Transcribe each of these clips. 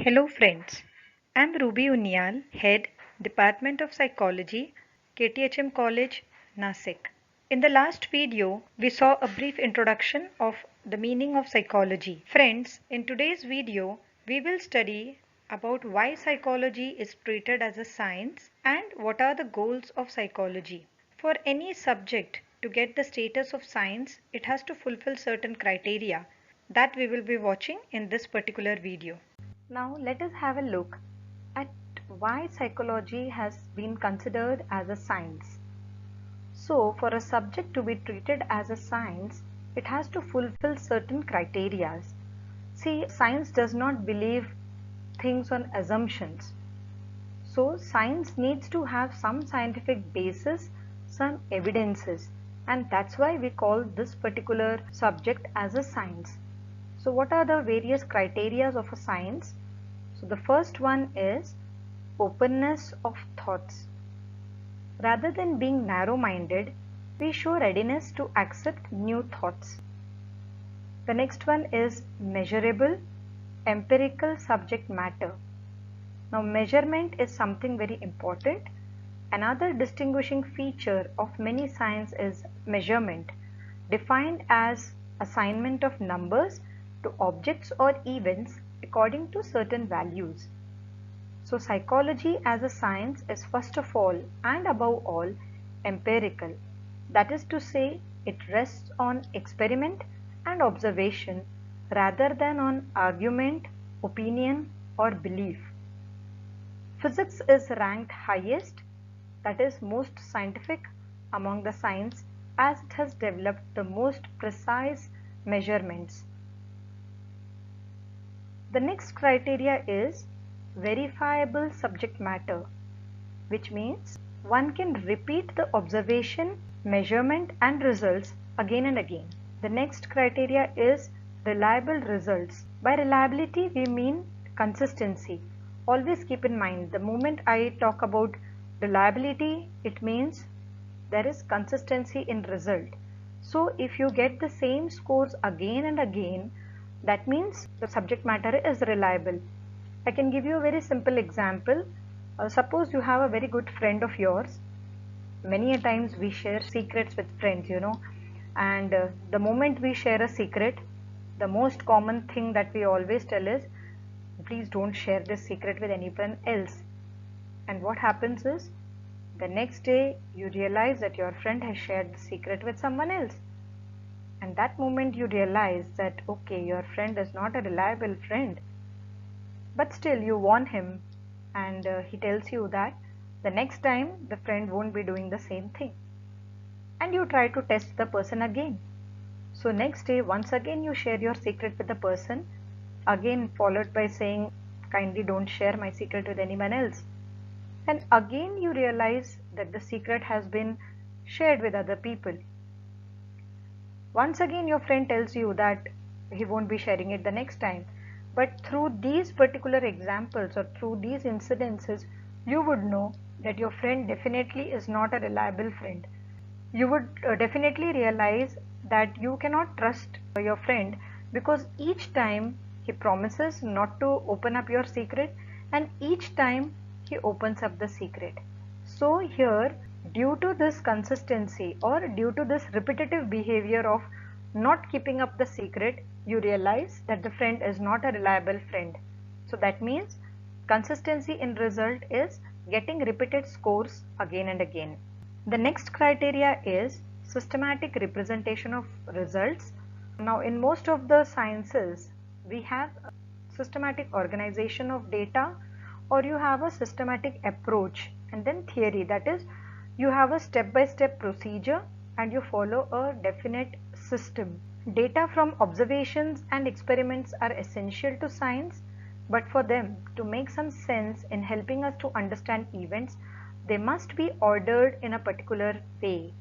Hello friends, I'm Ruby Unial, Head, Department of Psychology, KTHM College, Nasik. In the last video, we saw a brief introduction of the meaning of psychology. Friends, in today's video, we will study about why psychology is treated as a science and what are the goals of psychology. For any subject to get the status of science, it has to fulfill certain criteria that we will be watching in this particular video. Now let us have a look at why psychology has been considered as a science. So for a subject to be treated as a science, it has to fulfill certain criteria. See, science does not believe things on assumptions. So science needs to have some scientific basis, some evidences, and that's why we call this particular subject as a science. So what are the various criteria of a science? So the first one is openness of thoughts. Rather than being narrow-minded, we show readiness to accept new thoughts. The next one is measurable, empirical subject matter. Now measurement is something very important. Another distinguishing feature of many science is measurement, defined as assignment of numbers to objects or events according to certain values. So psychology as a science is first of all and above all empirical. That is to say, it rests on experiment and observation rather than on argument, opinion or belief. Physics is ranked highest, that is most scientific among the science, as it has developed the most precise measurements. The next criteria is verifiable subject matter, which means one can repeat the observation, measurement and results again and again. The next criteria is reliable results. By reliability we mean consistency. Always keep in mind, the moment I talk about reliability, it means there is consistency in result. So if you get the same scores again and again, that means the subject matter is reliable. I can give you a very simple example. Suppose you have a very good friend of yours. Many a times we share secrets with friends, and the moment we share a secret, the most common thing that we always tell is, please don't share this secret with anyone else. And what happens is, the next day you realize that your friend has shared the secret with someone else. And that moment you realize that okay, your friend is not a reliable friend. But still you warn him and he tells you that the next time the friend won't be doing the same thing. And you try to test the person again. So next day once again you share your secret with the person, again followed by saying, kindly don't share my secret with anyone else. And again you realize that the secret has been shared with other people. Once again your friend tells you that he won't be sharing it the next time. But through these particular examples or through these incidences, you would know that your friend definitely is not a reliable friend. You would definitely realize that you cannot trust your friend because each time he promises not to open up your secret and each time he opens up the secret. So here, due to this consistency or due to this repetitive behavior of not keeping up the secret, you realize that the friend is not a reliable friend. So that means consistency in result is getting repeated scores again and again. The next criteria is systematic representation of results. Now in most of the sciences, we have a systematic organization of data, or you have a systematic approach and then theory, that is you have a step-by-step procedure and you follow a definite system. Data from observations and experiments are essential to science, but for them to make some sense in helping us to understand events, they must be ordered in a particular way.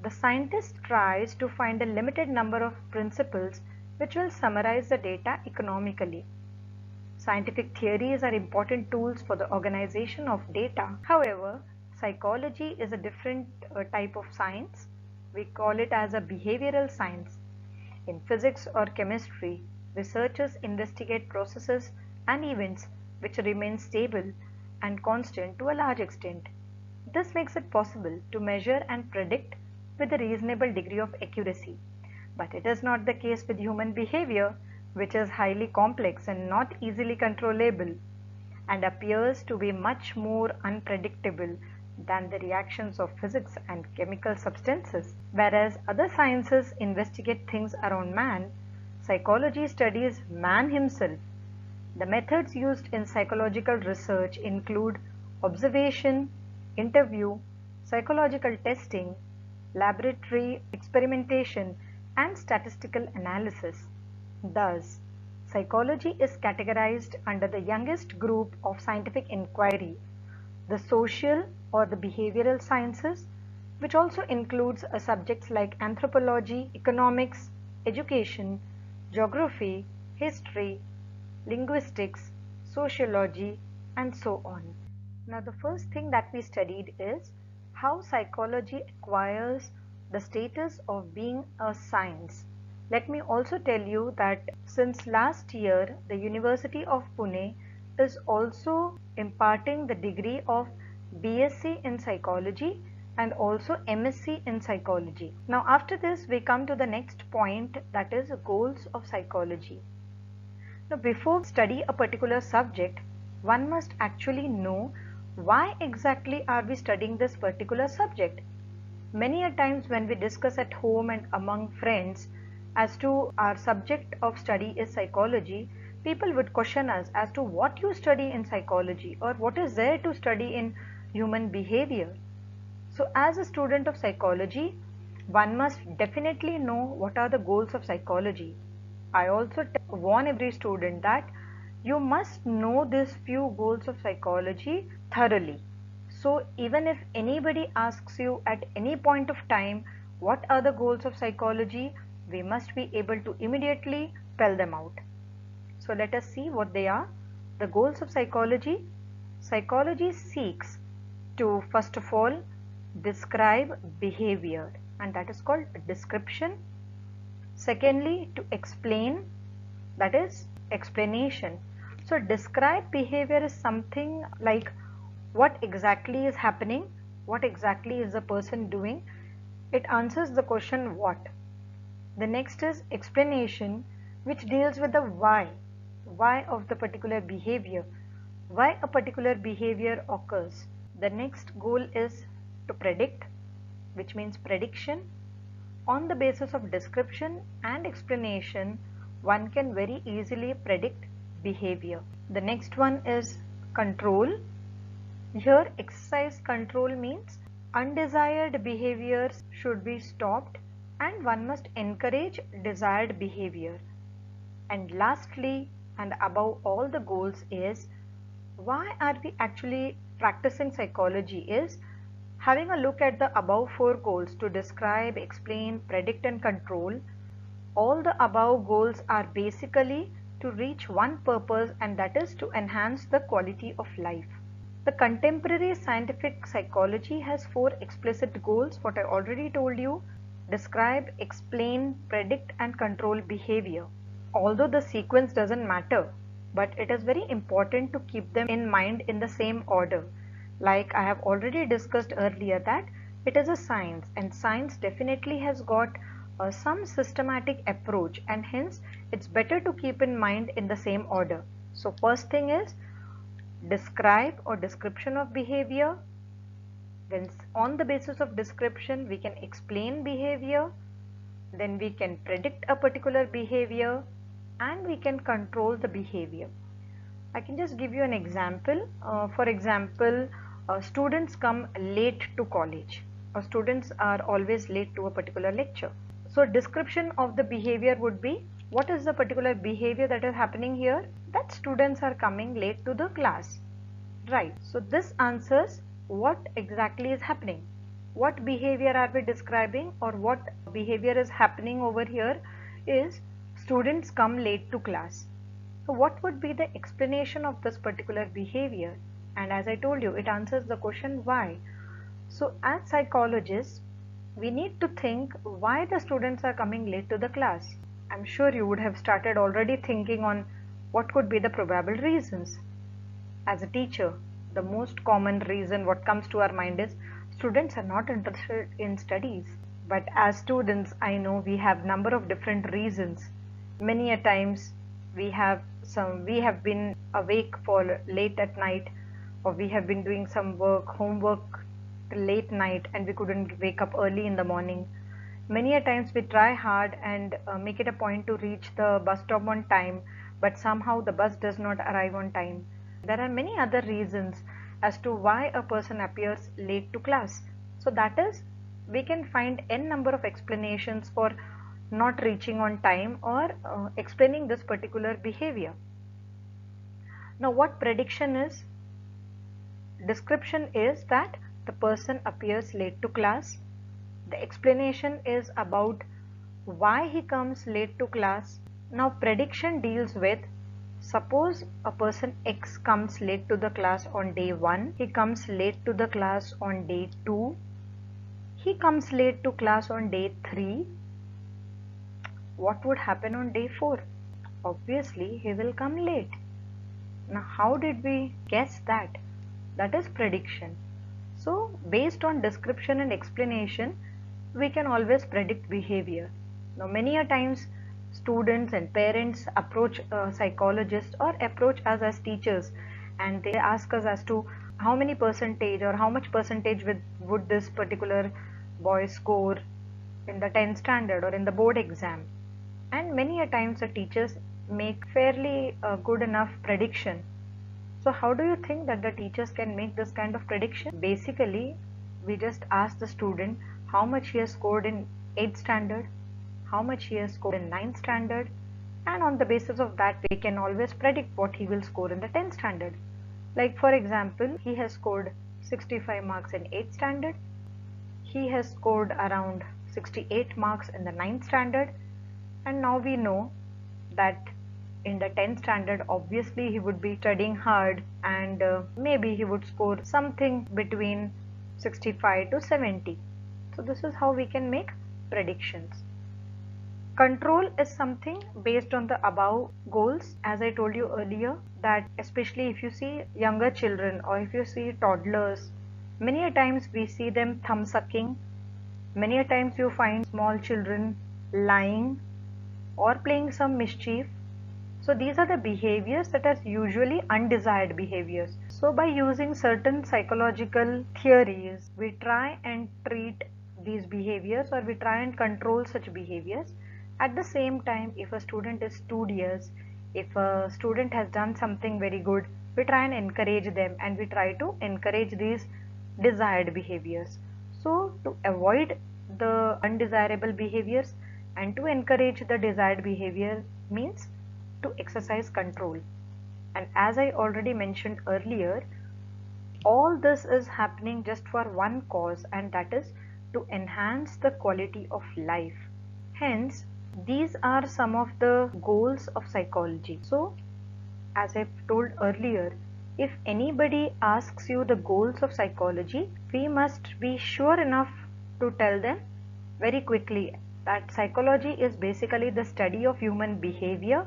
The scientist tries to find a limited number of principles which will summarize the data economically. Scientific theories are important tools for the organization of data. However, psychology is a different type of science. We call it as a behavioral science. In physics or chemistry, researchers investigate processes and events which remain stable and constant to a large extent. This makes it possible to measure and predict with a reasonable degree of accuracy. But it is not the case with human behavior, which is highly complex and not easily controllable, and appears to be much more unpredictable than the reactions of physics and chemical substances. Whereas other sciences investigate things around man, psychology studies man himself. The methods used in psychological research include observation, interview, psychological testing, laboratory experimentation, and statistical analysis. Thus, psychology is categorized under the youngest group of scientific inquiry, the social or the behavioral sciences, which also includes subjects like anthropology, economics, education, geography, history, linguistics, sociology, and so on. Now, the first thing that we studied is how psychology acquires the status of being a science. Let me also tell you that since last year, the University of Pune is also imparting the degree of BSc in psychology and also MSc in psychology. Now, after this, we come to the next point, that is goals of psychology. Now, before we study a particular subject, one must actually know why exactly are we studying this particular subject. Many a times when we discuss at home and among friends as to our subject of study is psychology, people would question us as to what you study in psychology or what is there to study in human behavior. So as a student of psychology, one must definitely know what are the goals of psychology. I also warn every student that you must know these few goals of psychology thoroughly. So even if anybody asks you at any point of time what are the goals of psychology, we must be able to immediately spell them out. So let us see what they are. The goals of psychology. Psychology seeks to first of all describe behavior, and that is called description. Secondly, to explain, that is explanation. So describe behavior is something like what exactly is happening, what exactly is the person doing. It answers the question what. The next is explanation, which deals with the why of the particular behavior, why a particular behavior occurs. The next goal is to predict, which means prediction. On the basis of description and explanation, one can very easily predict behavior. The next one is control. Here exercise control means undesired behaviors should be stopped and one must encourage desired behavior. And lastly and above all the goals is why are we actually practicing psychology is having a look at the above four goals to describe, explain, predict and control. All the above goals are basically to reach one purpose, and that is to enhance the quality of life. The contemporary scientific psychology has four explicit goals, what I already told you: describe, explain, predict and control behavior. Although the sequence doesn't matter, but it is very important to keep them in mind in the same order. Like I have already discussed earlier that it is a science, and science definitely has got some systematic approach, and hence it's better to keep in mind in the same order. So first thing is describe or description of behavior. Then on the basis of description we can explain behavior, then we can predict a particular behavior, and we can control the behavior. I can just give you an example. For example, students come late to college, or students are always late to a particular lecture. So description of the behavior would be, what is the particular behavior that is happening here? That students are coming late to the class. Right. So this answers what exactly is happening. What behavior are we describing, or what behavior is happening over here is students come late to class. So what would be the explanation of this particular behavior? And as I told you, it answers the question why. So as psychologists, we need to think why the students are coming late to the class. I'm sure you would have started already thinking on What could be the probable reasons? As a teacher, the most common reason what comes to our mind is students are not interested in studies. But as students, I know we have number of different reasons. Many a times we have been awake for late at night, or we have been doing some homework till late night, and we couldn't wake up early in the morning. Many a times we try hard and make it a point to reach the bus stop on time, but somehow the bus does not arrive on time. There are many other reasons as to why a person appears late to class. So that is, we can find n number of explanations for not reaching on time or explaining this particular behavior. Now what prediction is? Description is that the person appears late to class. The explanation is about why he comes late to class. Now prediction deals with, suppose a person X comes late to the class on day 1, he comes late to the class on day 2, he comes late to class on day 3. What would happen on day 4? Obviously he will come late. Now how did we guess that? That is prediction. So based on description and explanation, we can always predict behavior. Now many a times students and parents approach a psychologist or approach us as teachers, and they ask us as to how many percentage or how much percentage would this particular boy score in the 10th standard or in the board exam. And many a times the teachers make fairly good enough prediction. So how do you think that the teachers can make this kind of prediction? Basically, we just ask the student how much he has scored in 8th standard, how much he has scored in 9th standard, and on the basis of that we can always predict what he will score in the 10th standard. Like for example, he has scored 65 marks in 8th standard, he has scored around 68 marks in the 9th standard, and now we know that in the 10th standard obviously he would be studying hard, and maybe he would score something between 65 to 70. So this is how we can make predictions. Control is something based on the above goals. As I told you earlier, that especially if you see younger children or if you see toddlers, many a times we see them thumb sucking, many a times you find small children lying or playing some mischief. So these are the behaviors that are usually undesired behaviors. So by using certain psychological theories, we try and treat these behaviors, or we try and control such behaviors. At the same time, if a student is studious, if a student has done something very good, we try and encourage them, and we try to encourage these desired behaviors. So to avoid the undesirable behaviors and to encourage the desired behavior means to exercise control. And as I already mentioned earlier, all this is happening just for one cause, and that is to enhance the quality of life. Hence, these are some of the goals of psychology. So, as I've told earlier, if anybody asks you the goals of psychology, we must be sure enough to tell them very quickly that psychology is basically the study of human behavior,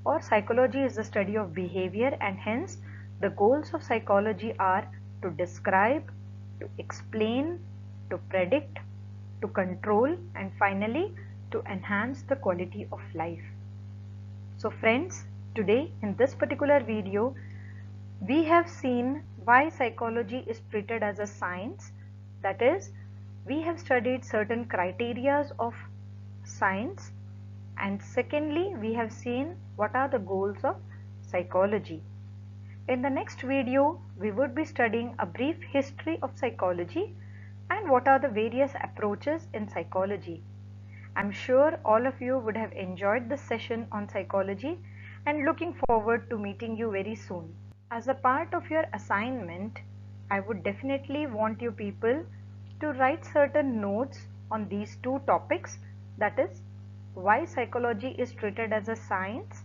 or psychology is the study of behavior, and hence the goals of psychology are to describe, to explain, to predict, to control, and finally to enhance the quality of life. So friends, today in this particular video, we have seen why psychology is treated as a science. That is, we have studied certain criteria of science, and secondly, we have seen what are the goals of psychology. In the next video, we would be studying a brief history of psychology and what are the various approaches in psychology. I'm sure all of you would have enjoyed this session on psychology and looking forward to meeting you very soon. As a part of your assignment, I would definitely want you people to write certain notes on these two topics, that is, why psychology is treated as a science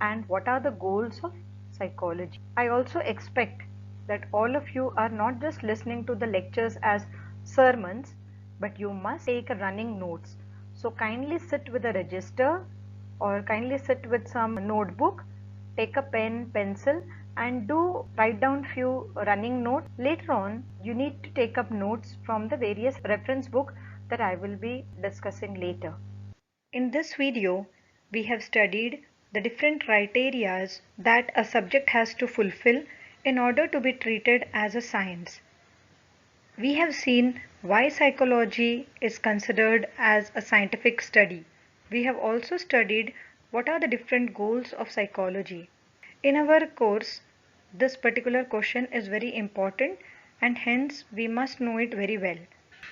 and what are the goals of psychology. I also expect that all of you are not just listening to the lectures as sermons, but you must take running notes. So kindly sit with a register or kindly sit with some notebook, take a pen, pencil, and do write down few running notes. Later on, you need to take up notes from the various reference book that I will be discussing later. In this video, we have studied the different criteria that a subject has to fulfill in order to be treated as a science. We have seen why psychology is considered as a scientific study. We have also studied what are the different goals of psychology. In our course, this particular question is very important and hence we must know it very well.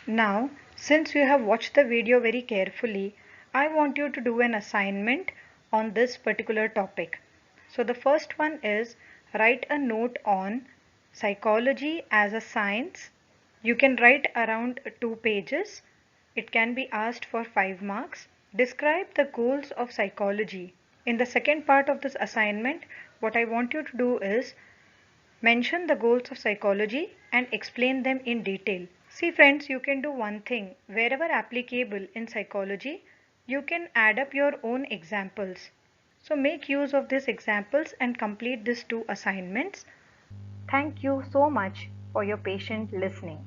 Now, since you have watched the video very carefully, I want you to do an assignment on this particular topic. So the first one is write a note on psychology as a science. You can write around 2 pages. It can be asked for 5 marks. Describe the goals of psychology. In the second part of this assignment, what I want you to do is mention the goals of psychology and explain them in detail. See friends, you can do one thing. Wherever applicable in psychology, you can add up your own examples. So make use of these examples and complete these 2 assignments. Thank you so much for your patient listening.